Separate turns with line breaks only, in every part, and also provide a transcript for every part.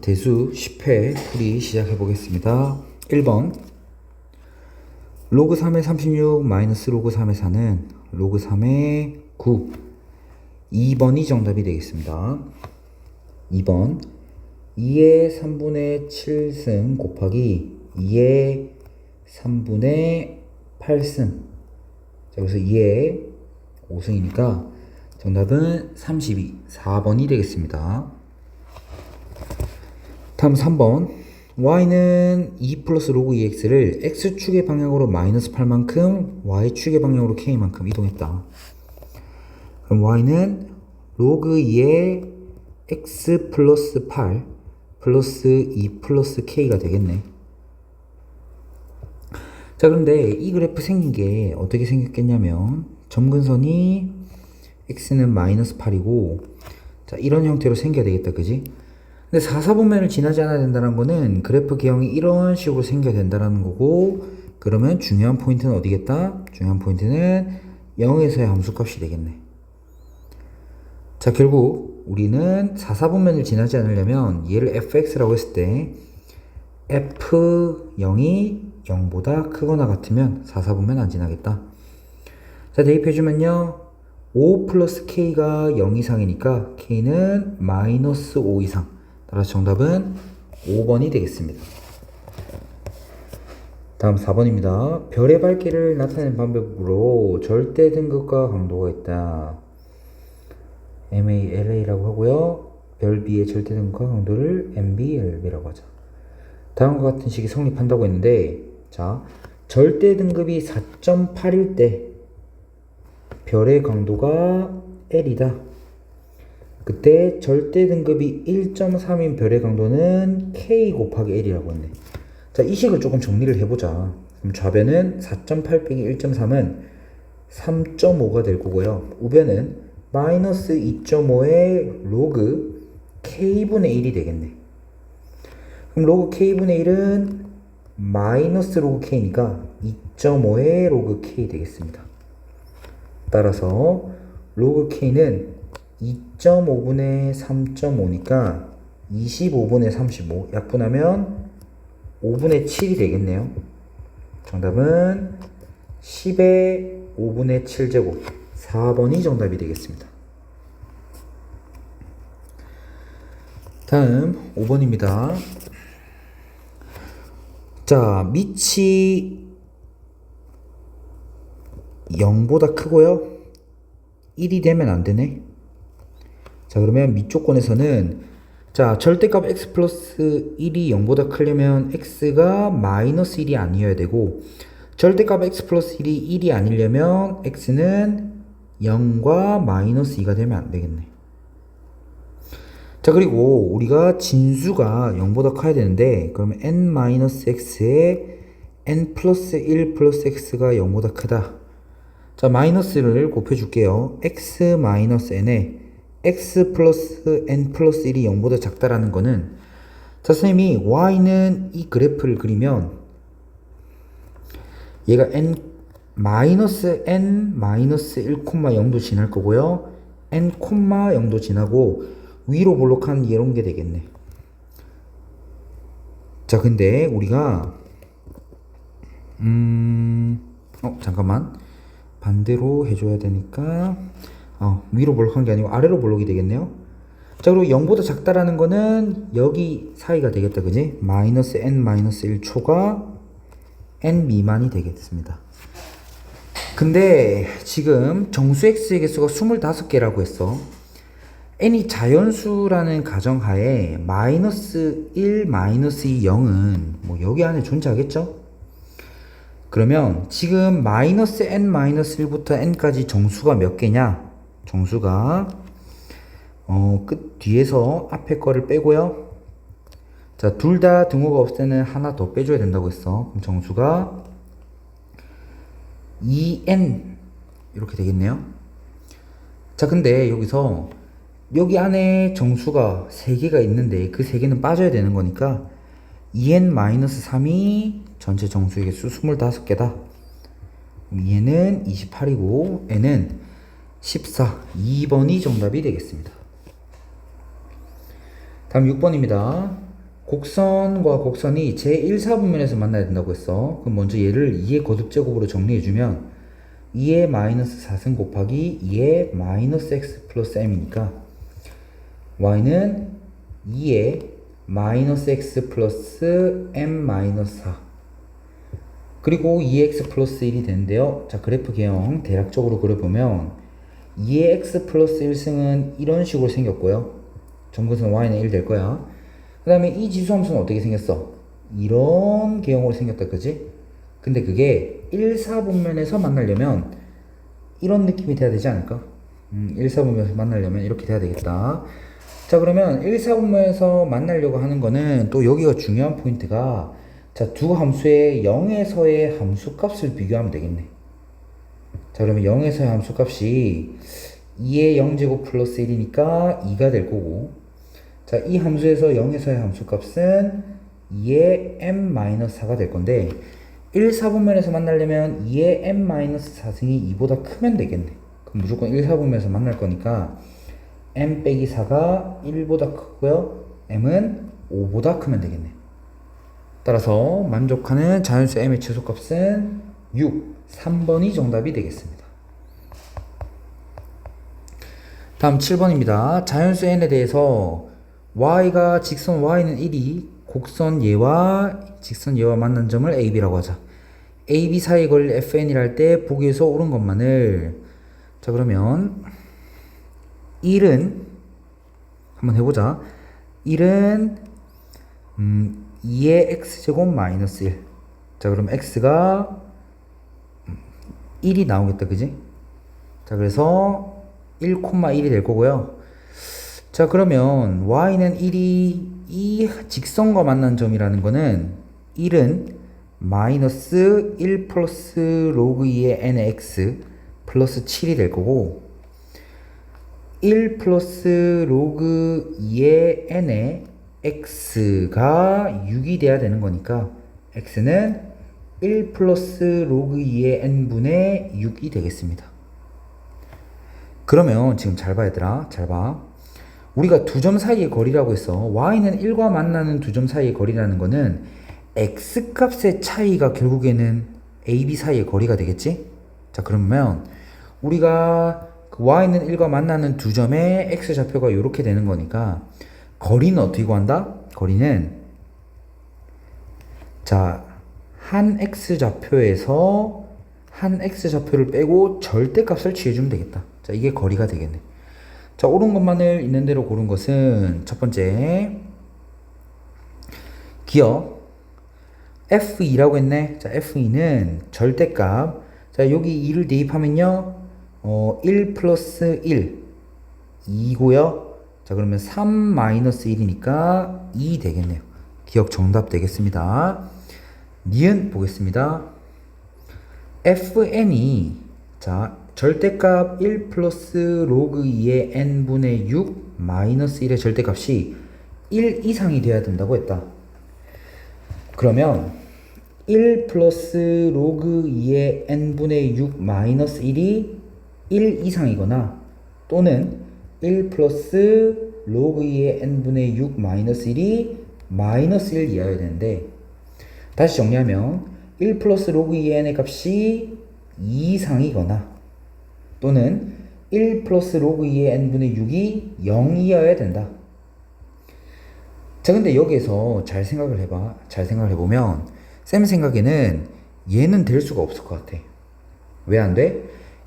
대수 10회 풀이 시작해 보겠습니다. 1번 로그 3의 36 마이너스 로그 3의 4는 로그 3의 9. 2번이 정답이 되겠습니다. 2번 2의 3분의 7승 곱하기 2의 3분의 8승. 자, 그래서 2의 5승이니까 정답은 32, 4번이 되겠습니다. 다음 3번 y는 2 플러스 로그 2x를 x축의 방향으로 마이너스 8만큼 y축의 방향으로 k만큼 이동했다. 그럼 y는 로그 2의 x 플러스 8 플러스 2 플러스 k가 되겠네. 자, 그런데 이 그래프 생긴 게 어떻게 생겼겠냐면 점근선이 x는 마이너스 8이고 자, 이런 형태로 생겨야 되겠다, 그지? 근데 4사분면을 지나지 않아야 된다는 거는 그래프 개형이 이런 식으로 생겨야 된다는 거고, 그러면 중요한 포인트는 어디겠다? 중요한 포인트는 0에서의 함수값이 되겠네. 자, 결국 우리는 4사분면을 지나지 않으려면 얘를 fx라고 했을 때 f0이 0보다 크거나 같으면 4사분면 안 지나겠다. 자, 대입해주면요 5 플러스 k가 0 이상이니까 k는 마이너스 5 이상. 따라서 정답은 5번이 되겠습니다. 다음 4번입니다. 별의 밝기를 나타내는 방법으로 절대 등급과 강도가 있다. MALA라고 하고요. 별 B의 절대 등급과 강도를 MBLB라고 하죠. 다음과 같은 식이 성립한다고 했는데, 자, 절대 등급이 4.8일 때 별의 강도가 L이다. 그때 절대 등급이 1.3인 별의 강도는 K 곱하기 L이라고 했네. 자, 이 식을 조금 정리를 해보자. 그럼 좌변은 4.8 빼기 1.3은 3.5가 될 거고요. 우변은 마이너스 2.5의 로그 K분의 1이 되겠네. 그럼 로그 K분의 1은 마이너스 로그 K니까 2.5의 로그 K 되겠습니다. 따라서 로그 K는 2.5분의 3.5니까 25분의 35 약분하면 5분의 7이 되겠네요. 정답은 10의 5분의 7제곱 4번이 정답이 되겠습니다. 다음 5번입니다. 자, 밑이 0보다 크고요 1이 되면 안 되네. 자, 그러면 밑조건에서는 자, 절대값 x 플러스 1이 0보다 크려면 x가 마이너스 1이 아니어야 되고, 절대값 x 플러스 1이 1이 아니려면 x는 0과 마이너스 2가 되면 안 되겠네. 자, 그리고 우리가 진수가 0보다 커야 되는데, 그러면 n 마이너스 x에 n 플러스 1 플러스 x가 0보다 크다. 자, 마이너스를 곱해줄게요. x 마이너스 n에 x 플러스 n 플러스 1이 0보다 작다라는 거는, 자, 선생님이 y는 이 그래프를 그리면 얘가 n 마이너스 1,0도 지날 거고요. n, 0도 지나고 위로 볼록한 이런 게 되겠네. 자, 근데 우리가 잠깐만, 반대로 해줘야 되니까 위로 볼록한 게 아니고 아래로 볼록이 되겠네요. 자, 그리고 0보다 작다라는 거는 여기 사이가 되겠다, 그지? 마이너스 n 마이너스 1초가 n 미만이 되겠습니다. 근데 지금 정수 x의 개수가 25개라고 했어. n이 자연수라는 가정하에 마이너스 1, 마이너스 2, 0은 뭐 여기 안에 존재하겠죠? 그러면 지금 마이너스 n 마이너스 1부터 n까지 정수가 몇 개냐? 정수가 끝 뒤에서 앞에 거를 빼고요. 자, 둘 다 등호가 없을 때는 하나 더 빼줘야 된다고 했어. 그럼 정수가 2n 이렇게 되겠네요. 자, 근데 여기서 여기 안에 정수가 3개가 있는데 그 3개는 빠져야 되는 거니까 2n-3이 전체 정수의 개수 25개다. 얘는 28이고 n은 14, 2번이 정답이 되겠습니다. 다음 6번입니다. 곡선과 곡선이 제1사분면에서 만나야 된다고 했어. 그럼 먼저 얘를 2의 거듭제곱으로 정리해주면 2의 마이너스 4승 곱하기 2의 마이너스 x 플러스 m이니까 y는 2의 마이너스 x 플러스 m 마이너스 4 그리고 2x 플러스 1이 되는데요. 자, 그래프 개형 대략적으로 그려보면 2의 x 플러스 1승은 이런 식으로 생겼고요. 점근선 y는 1 될 거야. 그 다음에 이 지수함수는 어떻게 생겼어? 이런 개형으로 생겼다, 그지? 근데 그게 1, 4분면에서 만나려면 이런 느낌이 돼야 되지 않을까? 1, 4분면에서 만나려면 이렇게 돼야 되겠다. 자, 그러면 1, 4분면에서 만나려고 하는 거는 또 여기가 중요한 포인트가 자, 두 함수의 0에서의 함수값을 비교하면 되겠네. 자, 그러면 0에서의 함수값이 2의 0제곱 플러스 1이니까 2가 될 거고 자, 이 함수에서 0에서의 함수값은 2의 m-4가 될 건데 1, 4분면에서 만나려면 2의 m-4승이 2보다 크면 되겠네. 그럼 무조건 1, 4분면에서 만날 거니까 m 빼기 4가 1보다 크고요. m은 5보다 크면 되겠네. 따라서 만족하는 자연수 m의 최소값은 6, 3번이 정답이 되겠습니다. 다음 7번입니다. 자연수 n에 대해서 y가 직선 y는 1이 곡선 얘와 직선 얘와 만난 점을 ab라고 하자. ab 사이의 거리를 fn이라 할 때 보기에서 옳은 것만을 자, 그러면 1은 한번 해보자. 1은 2의 x제곱 마이너스 1. 자, 그럼 x가 1이 나오겠다, 그지? 자, 그래서 1,1이 될 거고요. 자, 그러면 y는 1이 이 직선과 만난 점이라는 거는 1은 마이너스 1 플러스 로그 2의 n의 x 플러스 7이 될 거고 1 플러스 로그 2의 n의 x가 6이 돼야 되는 거니까 x는 1 플러스 로그 2의 n분의 6이 되겠습니다. 그러면 지금 잘 봐, 얘들아. 잘 봐. 우리가 두 점 사이의 거리라고 했어. y는 1과 만나는 두 점 사이의 거리라는 거는 x값의 차이가 결국에는 ab 사이의 거리가 되겠지? 자, 그러면 우리가 그 y는 1과 만나는 두 점의 x좌표가 이렇게 되는 거니까 거리는 어떻게 구한다? 거리는 자, 한 x좌표에서 한 x좌표를 빼고 절대값을 취해주면 되겠다. 자, 이게 거리가 되겠네. 자, 옳은 것만을 있는 대로 고른 것은 첫 번째 기억 F2라고 했네. 자, F2는 절대값. 자, 여기 2를 대입하면요 1 플러스 1 2고요. 자, 그러면 3 마이너스 1이니까 2 되겠네요. 기억 정답 되겠습니다. 니은 보겠습니다. fn이 자, 절대값 1 플러스 로그 2의 n분의 6 마이너스 1의 절대값이 1 이상이 돼야 된다고 했다. 그러면 1 플러스 로그 2의 n분의 6 마이너스 1이 1 이상이거나 또는 1 플러스 로그 2의 n분의 6 마이너스 1이 마이너스 1 이하여야 되는데 다시 정리하면 1 플러스 로그 2의 n의 값이 2 이상이거나 또는 1 플러스 로그 2의 n분의 6이 0 이하여야 된다. 자, 근데 여기에서 잘 생각을 해봐. 잘 생각을 해보면 쌤 생각에는 얘는 될 수가 없을 것 같아. 왜 안 돼?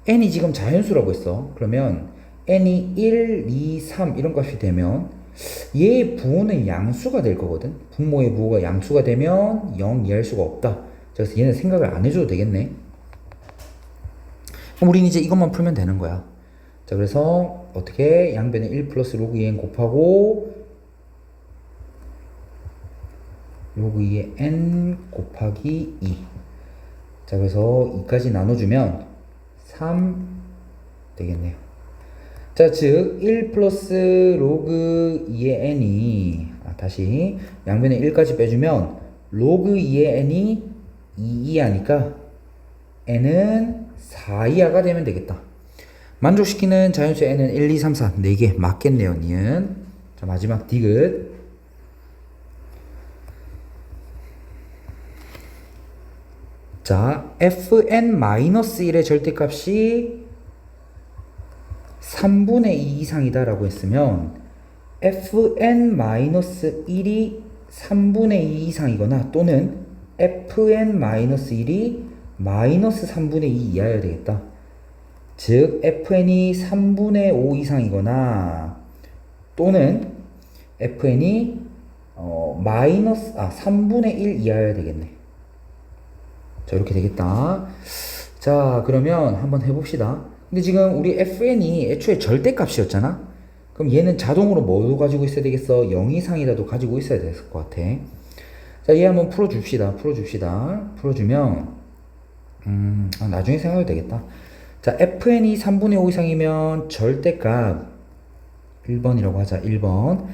n이 지금 자연수라고 했어. 그러면 n이 1, 2, 3 이런 값이 되면 얘의 부호는 양수가 될 거거든. 분모의 부호가 양수가 되면 0 이하일 수가 없다. 그래서 얘는 생각을 안 해줘도 되겠네. 그럼 우린 이제 이것만 풀면 되는 거야. 자, 그래서 어떻게 양변에 1 플러스 로그 2n 곱하고 로그 2의 n 곱하기 2. 자, 그래서 2까지 나눠주면 3 되겠네요. 자, 즉 1 플러스 로그 2의 n이 다시 양변에 1까지 빼주면 로그 2의 n이 2 이하니까 n은 4 이하가 되면 되겠다. 만족시키는 자연수 n은 1, 2, 3, 4 4개 맞겠네요. 니은. 자, 마지막 디귿. 자, fn-1의 절대값이 3분의 2 이상이다라고 했으면 fn-1이 3분의 2 이상이거나 또는 fn-1이 마이너스 3분의 2 이하여야 되겠다. 즉 fn이 3분의 5 이상이거나 또는 fn이 3분의 1 이하여야 되겠네. 자, 이렇게 되겠다. 자, 그러면 한번 해봅시다. 근데 지금 우리 fn이 애초에 절대값이었잖아? 그럼 얘는 자동으로 뭐도 가지고 있어야 되겠어? 0 이상이라도 가지고 있어야 될 것 같아. 자, 얘 한번 풀어줍시다. 풀어주면, 나중에 생각해도 되겠다. 자, fn이 3분의 5 이상이면 절대값 1번이라고 하자. 1번.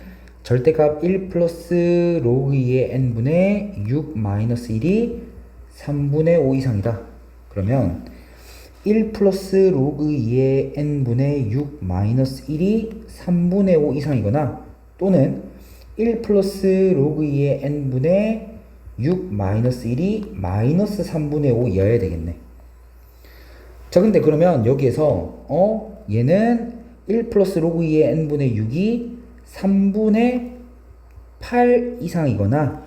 절대값 1 플러스 로그 2의 n분의 6 마이너스 1이 3분의 5 이상이다. 그러면 1 플러스 로그 2의 n분의 6 마이너스 1이 3분의 5 이상이거나 또는 1 플러스 로그 2의 n분의 6 마이너스 1이 마이너스 3분의 5 이하여야 되겠네. 자, 근데 그러면 여기에서 얘는 1 플러스 로그 2의 n분의 6이 3분의 8 이상이거나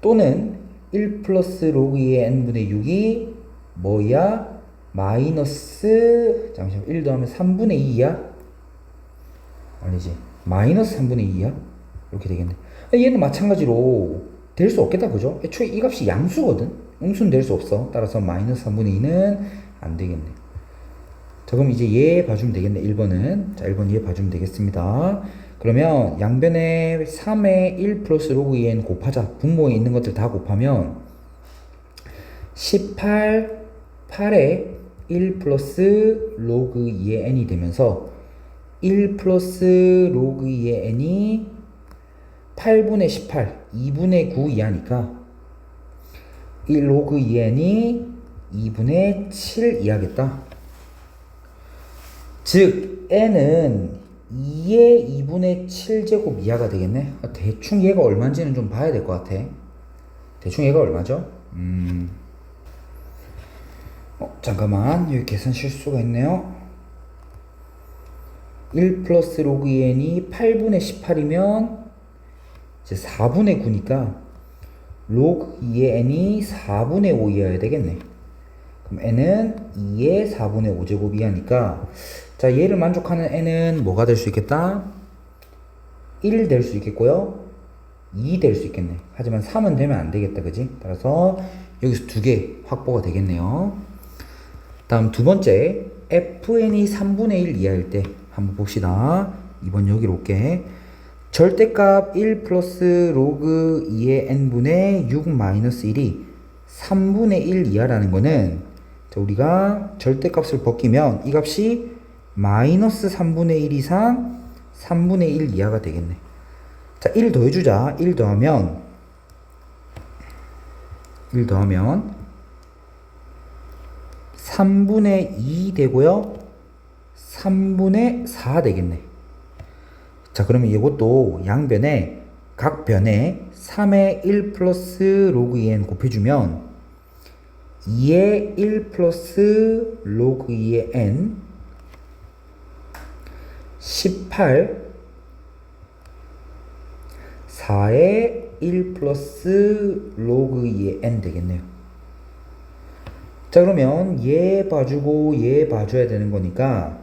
또는 1 플러스 로그 2의 n분의 6이 뭐야? 마이너스, 잠시만, 1 더하면 3분의 2야? 아니지. 마이너스 3분의 2야? 이렇게 되겠네. 얘는 마찬가지로 될 수 없겠다, 그죠? 애초에 이 값이 양수거든? 음수는 될 수 없어. 따라서 마이너스 3분의 2는 안 되겠네. 자, 그럼 이제 얘 봐주면 되겠네, 1번은. 자, 1번 얘 봐주면 되겠습니다. 그러면 양변에 3에 1 플러스 로그 2n 곱하자. 분모에 있는 것들 다 곱하면 18, 8에 1 플러스 로그 2의 n이 되면서 1 플러스 로그 2의 n이 8분의 18, 2분의 9 이하니까 1 로그 2의 n이 2분의 7 이하겠다. 즉 n은 2의 2분의 7제곱 이하가 되겠네. 대충 얘가 얼마인지는 좀 봐야 될 것 같아. 대충 얘가 얼마죠? 잠깐만, 여기 계산 실수가 있네요. 1 플러스 로그 2n이 8분의 18이면 이제 4분의 9니까 로그 2의 n이 4분의 5 이하여야 되겠네. 그럼 n은 2의 4분의 5제곱 이하니까 자, 얘를 만족하는 n은 뭐가 될 수 있겠다? 1 될 수 있겠고요. 2 될 수 있겠네. 하지만 3은 되면 안 되겠다, 그지? 따라서 여기서 2개 확보가 되겠네요. 다음 두 번째, fn이 3분의 1 이하일 때 한번 봅시다. 이번 여기로 올게. 절대값 1 플러스 로그 2의 n분의 6 마이너스 1이 3분의 1 이하라는 거는 자, 우리가 절대값을 벗기면 이 값이 마이너스 3분의 1 이상 3분의 1 이하가 되겠네. 자, 1 더해주자. 1 더하면 3분의 2 되고요. 3분의 4 되겠네. 자, 그러면 이것도 양변에 각 변에 3의 1 플러스 로그 2n 곱해주면 2의 1 플러스 로그 2의 n 18 4의 1 플러스 로그 2의 n 되겠네요. 자, 그러면 얘 봐주고 얘 봐줘야 되는 거니까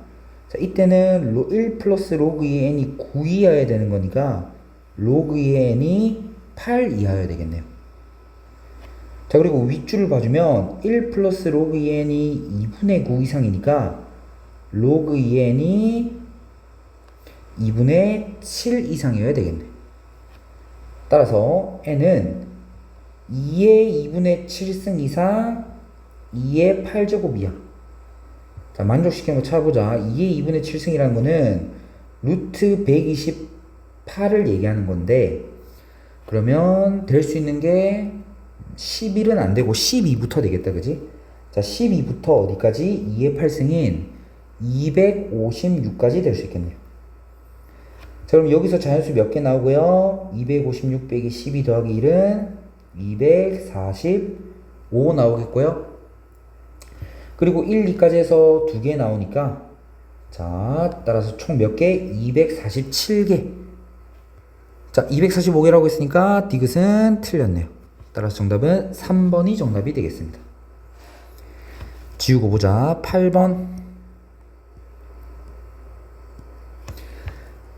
자, 이때는 1 플러스 로그 2의 n이 9 이하여야 되는 거니까 로그 2의 n이 8 이하여야 되겠네요. 자, 그리고 윗줄을 봐주면 1 플러스 로그 2의 n이 2분의 9 이상이니까 로그 2의 n이 2분의 7 이상이어야 되겠네. 따라서 n은 2의 2분의 7승 이상 2의 8제곱 이하. 자, 만족시키는 거 찾아보자. 2의 2분의 7승이라는 거는 루트 128을 얘기하는 건데 그러면 될 수 있는 게 11은 안 되고 12부터 되겠다, 그지? 자, 12부터 어디까지? 2의 8승인 256까지 될 수 있겠네요. 자, 그럼 여기서 자연수 몇 개 나오고요? 256 빼기 12 더하기 1은 249 5 나오겠고요. 그리고 1, 2까지 해서 2개 나오니까 자, 따라서 총 몇 개? 247개. 자, 245개라고 했으니까 디귿은 틀렸네요. 따라서 정답은 3번이 정답이 되겠습니다. 지우고 보자. 8번.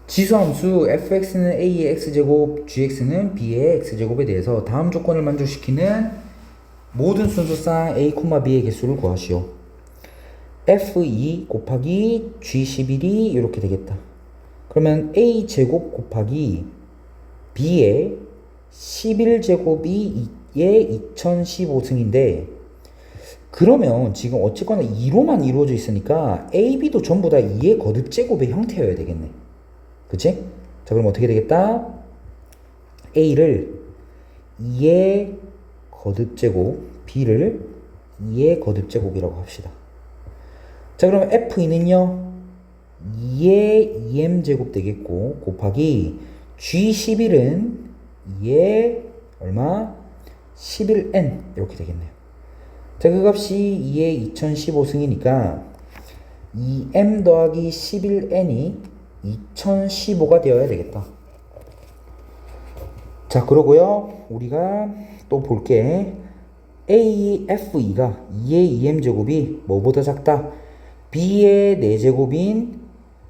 지수함수 fx는 a의 x제곱, gx는 b의 x제곱에 대해서 다음 조건을 만족시키는 모든 순서상 a, b의 개수를 구하시오. f2 곱하기 g11이 이렇게 되겠다. 그러면 a제곱 곱하기 b의 11제곱이 의 2015승인데 그러면 지금 어쨌거나 2로만 이루어져 있으니까 a, b도 전부 다 2의 거듭제곱의 형태여야 되겠네. 그치? 자, 그럼 어떻게 되겠다? a를 2의 거듭제곱, b를 2의 거듭제곱이라고 합시다. 자, 그러면 f2는요 2의 2m제곱 되겠고 곱하기 g11은 2의 얼마? 11n 이렇게 되겠네요. 자, 그 값이 2의 2015승이니까 2m 더하기 11n이 2015가 되어야 되겠다. 자, 그러고요 우리가 또 볼게. AF2가 2의 2m제곱이 뭐보다 작다? B의 4제곱인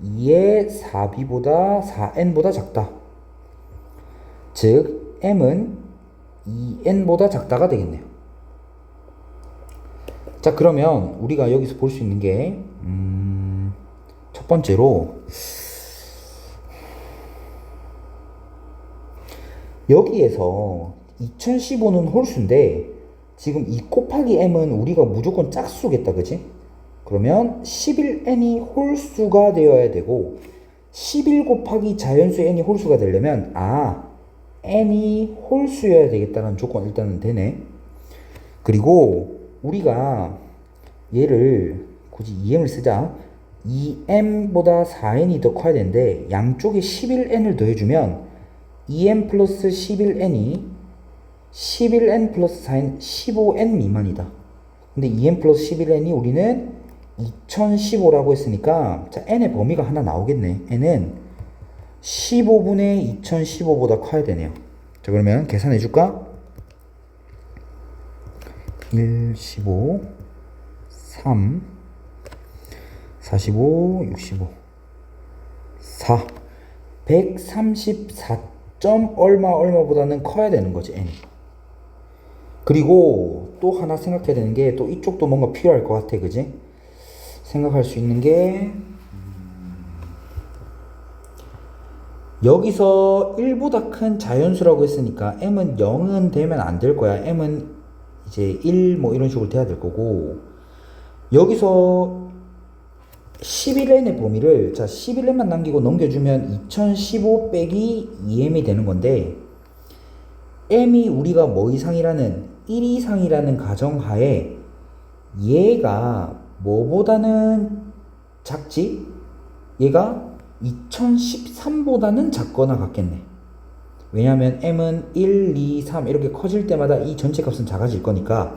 2의 4B보다 4N보다 작다. 즉 M은 2N보다 작다가 되겠네요. 자, 그러면 우리가 여기서 볼 수 있는 게 첫 번째로 여기에서 2015는 홀수인데 지금 2 곱하기 m은 우리가 무조건 짝수겠다, 그지? 그러면 11n이 홀수가 되어야 되고 11 곱하기 자연수 n이 홀수가 되려면 n이 홀수여야 되겠다는 조건 일단은 되네. 그리고 우리가 얘를 굳이 2m을 쓰자. 2m보다 4n이 더 커야 되는데 양쪽에 11n을 더해주면 2m 플러스 11n이 11n 플러스 4n 15n 미만이다. 근데 2n 플러스 11n이 우리는 2015라고 했으니까 자, n의 범위가 하나 나오겠네. n은 15분의 2015보다 커야 되네요. 자, 그러면 계산해 줄까? 1, 15, 3, 45, 65, 4, 134. 얼마보다는 커야 되는 거지, n이. 그리고 또 하나 생각해야 되는 게 또 이쪽도 뭔가 필요할 것 같아, 그지? 생각할 수 있는 게 여기서 1보다 큰 자연수라고 했으니까 m은 0은 되면 안 될 거야. m은 이제 1 뭐 이런 식으로 돼야 될 거고 여기서 11n의 범위를 자 11n만 남기고 넘겨주면 2015 빼기 2m이 되는 건데 m이 우리가 뭐 이상이라는 1 이상이라는 가정하에 얘가 뭐보다는 작지? 얘가 2013보다는 작거나 같겠네. 왜냐하면 m은 1, 2, 3 이렇게 커질 때마다 이 전체 값은 작아질 거니까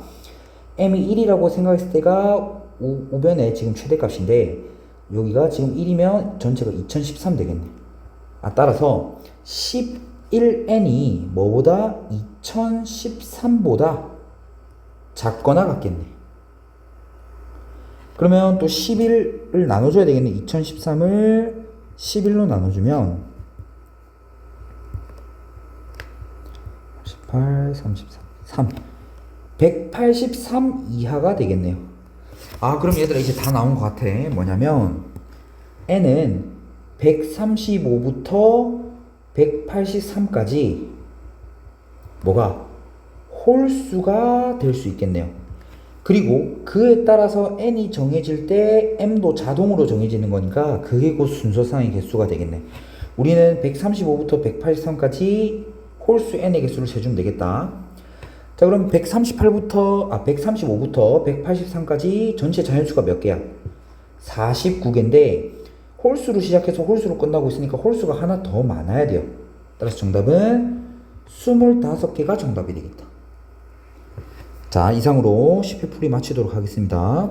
m이 1이라고 생각했을 때가 우변의 지금 최대값인데 여기가 지금 1이면 전체가 2013 되겠네. 따라서 11n이 뭐보다 2013보다 작거나 같겠네. 그러면 또 11을 나눠줘야 되겠네. 2013을 11로 나눠주면 18, 33, 3 183 이하가 되겠네요. 그럼 얘들아 이제 다 나온 것 같아. 뭐냐면 n은 135부터 183까지 뭐가 홀수가 될 수 있겠네요. 그리고 그에 따라서 n이 정해질 때 m도 자동으로 정해지는 거니까 그게 곧 순서상의 개수가 되겠네. 우리는 135부터 183까지 홀수 n의 개수를 세주면 되겠다. 자, 그럼 135부터 183까지 전체 자연수가 몇 개야? 49개인데 홀수로 시작해서 홀수로 끝나고 있으니까 홀수가 하나 더 많아야 돼요. 따라서 정답은 25개가 정답이 되겠다. 자, 이상으로 10회 풀이 마치도록 하겠습니다.